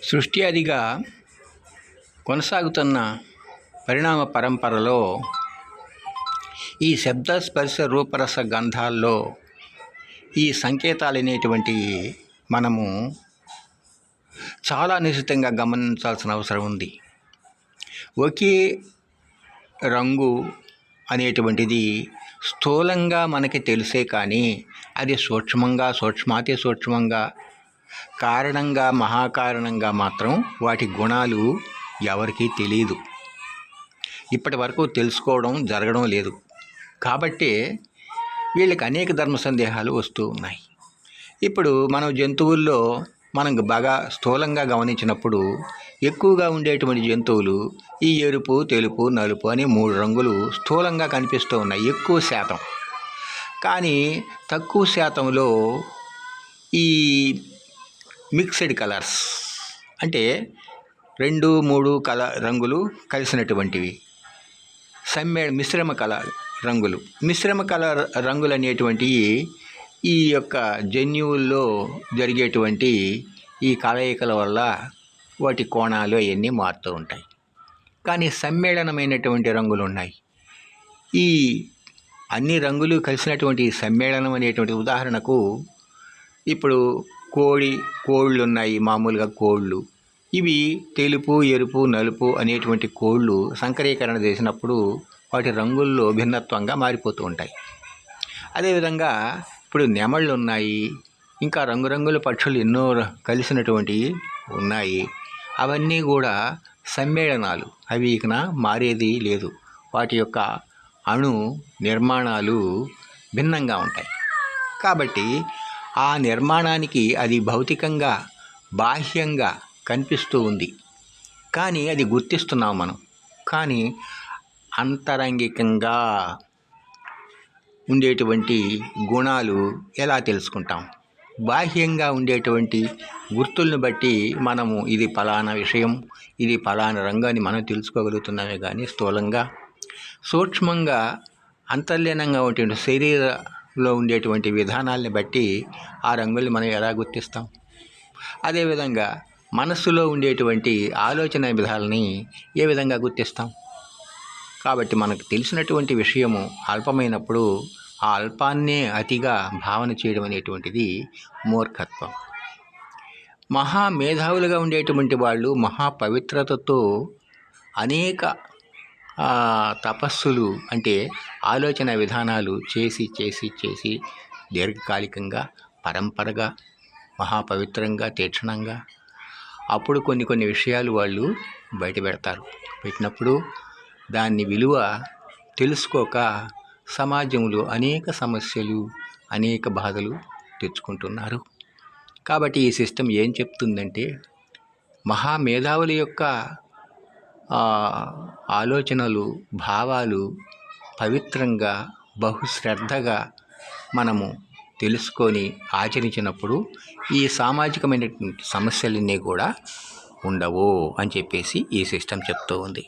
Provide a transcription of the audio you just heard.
సృష్టి అదిగా కొనసాగుతున్న పరిణామ పరంపరలో ఈ శబ్ద స్పర్శ రూపరస గంధాల్లో ఈ సంకేతాలు అనేటువంటివి మనము చాలా నిశితంగా గమనించాల్సిన అవసరం ఉంది. ఒకే రంగు అనేటువంటిది స్థూలంగా మనకి తెలిసే కానీ అది సూక్ష్మాతి సూక్ష్మంగా కారణంగా మహాకారణంగా మాత్రం వాటి గుణాలు ఎవరికీ తెలియదు. ఇప్పటి వరకు తెలుసుకోవడం జరగడం లేదు. కాబట్టి వీళ్ళకి అనేక ధర్మ సందేహాలు వస్తూ ఉన్నాయి. ఇప్పుడు మనం జంతువుల్లో మనం బాగా స్థూలంగా గమనించినప్పుడు ఎక్కువగా ఉండేటువంటి జంతువులు ఈ ఎరుపు, తెలుపు, నలుపు అనే 3 రంగులు స్థూలంగా కనిపిస్తూ ఉన్నాయి ఎక్కువ శాతం. కానీ తక్కువ శాతంలో ఈ మిక్స్డ్ కలర్స్ అంటే 2, 3 రంగులు కలిసినటువంటివి మిశ్రమ కలర్ రంగులు అనేటువంటివి ఈ యొక్క జన్యువుల్లో జరిగేటువంటి ఈ కలయికల వల్ల వాటి కోణాలు అవన్నీ మారుతూ ఉంటాయి. కానీ సమ్మేళనమైనటువంటి రంగులు ఉన్నాయి. ఈ అన్ని రంగులు కలిసినటువంటి సమ్మేళనం అనేటువంటి ఉదాహరణకు ఇప్పుడు కోళ్ళు ఉన్నాయి. మామూలుగా కోళ్ళు ఇవి తెలుపు, ఎరుపు, నలుపు అనేటువంటి కోళ్ళు సంకరీకరణ చేసినప్పుడు వాటి రంగుల్లో భిన్నత్వంగా మారిపోతూ ఉంటాయి. అదేవిధంగా ఇప్పుడు నెమళ్ళు ఉన్నాయి, ఇంకా రంగురంగుల పక్షులు ఎన్నో కలిసినటువంటివి ఉన్నాయి. అవన్నీ కూడా సమ్మేళనాలు, అవి ఇక మారేది లేదు. వాటి యొక్క అణు నిర్మాణాలు భిన్నంగా ఉంటాయి. కాబట్టి ఆ నిర్మాణానికి అది భౌతికంగా బాహ్యంగా కనిపిస్తూ ఉంది, కానీ అది గుర్తిస్తున్నాం మనం. కానీ అంతరంగికంగా ఉండేటువంటి గుణాలు ఎలా తెలుసుకుంటాం? బాహ్యంగా ఉండేటువంటి గుర్తులను బట్టి మనము ఇది ఫలానా విషయం, ఇది ఫలానా రంగు అని మనం తెలుసుకోగలుగుతున్నామే. కానీ స్థూలంగా సూక్ష్మంగా అంతర్లీనంగా ఉండేటువంటి శరీరంలో ఉండేటువంటి విధానాలని బట్టి ఆ రంగుల్ని మనం ఎలా గుర్తిస్తాం? అదేవిధంగా మనస్సులో ఉండేటువంటి ఆలోచన విధాలని ఏ విధంగా గుర్తిస్తాం? కాబట్టి మనకు తెలిసినటువంటి విషయము అల్పమైనప్పుడు ఆ అల్పాన్నే అతిగా భావన చేయడం అనేటువంటిది మూర్ఖత్వం. మహామేధావులుగా ఉండేటువంటి వాళ్ళు మహాపవిత్రతతో అనేక తపస్సులు అంటే ఆలోచన విధానాలు చేసి దీర్ఘకాలికంగా పరంపరగా మహాపవిత్రంగా తీక్షణంగా అప్పుడు కొన్ని విషయాలు వాళ్ళు బయట పెడతారు. పెట్టినప్పుడు దాన్ని విలువ తెలుసుకోక సమాజంలో అనేక సమస్యలు, అనేక బాధలు తెచ్చుకుంటున్నారు. కాబట్టి ఈ సిస్టమ్ ఏం చెప్తుందంటే మహామేధావుల యొక్క ఆలోచనలు, భావాలు పవిత్రంగా బహుశ్రద్ధగా మనము తెలుసుకొని ఆచరించినప్పుడు ఈ సామాజికమైనటువంటి సమస్యలన్నీ కూడా ఉండవు అని చెప్పేసి ఈ సిస్టమ్ చెప్తూ ఉంది.